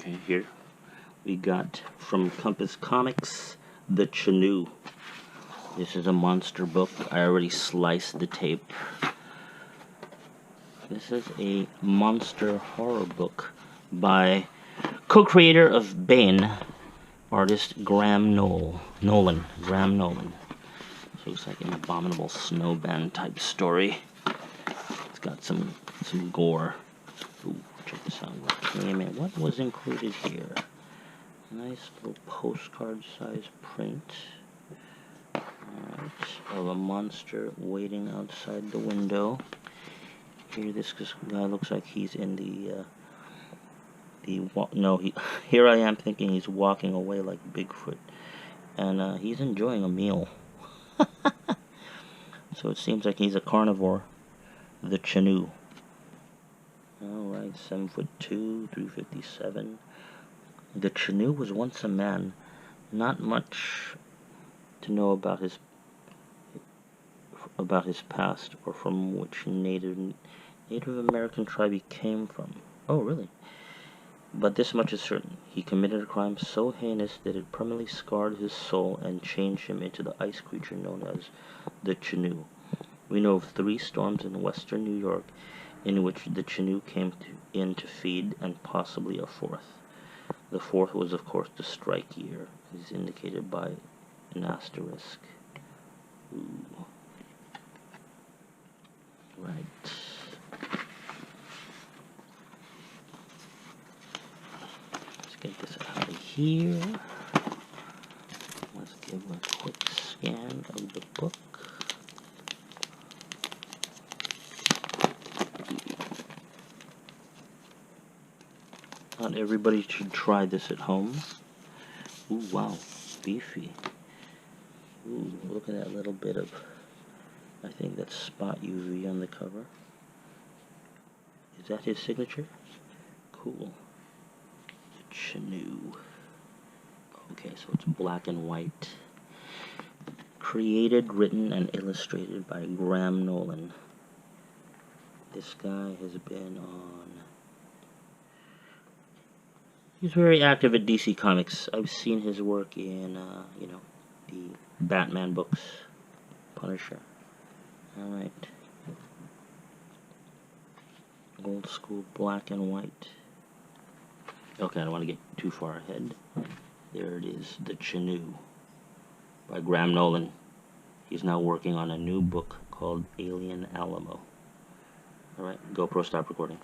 Okay, here we got from Compass Comics, the CHENOO. This is a monster book. I already sliced the tape. This is a monster horror book by co-creator of Bane, artist Nolan. Graham Nolan. So looks like an abominable snowband type story. It's got some gore. Ooh, check this out. What came in? What was included here? Nice little postcard size print. Alright, of a monster waiting outside the window. Here, this guy looks like he's in here I am thinking he's walking away like Bigfoot, and he's enjoying a meal. So it seems like he's a carnivore, the CHENOO. Alright, 7'2", 357. The CHENOO was once a man. Not much to know about his past or from which Native American tribe he came from. Oh, really? But this much is certain. He committed a crime so heinous that it permanently scarred his soul and changed him into the ice creature known as the CHENOO. We know of 3 storms in western New York in which the CHENOO came in to feed, and possibly a 4th. The 4th was, of course, the strike year, as indicated by an asterisk. Ooh. Right. Let's get this out of here. Let's give a quick scan of the book. Not everybody should try this at home. Ooh, wow, beefy. Ooh, look at that little bit of, I think that's Spot UV on the cover. Is that his signature? Cool. The CHENOO. Okay, so it's black and white. Created, written, and illustrated by Graham Nolan. This guy has been on... He's very active at DC Comics. I've seen his work in, the Batman books. Punisher. Alright. Old school black and white. Okay, I don't want to get too far ahead. There it is, the CHENOO by Graham Nolan. He's now working on a new book called Alien Alamo. Alright, GoPro, stop recording.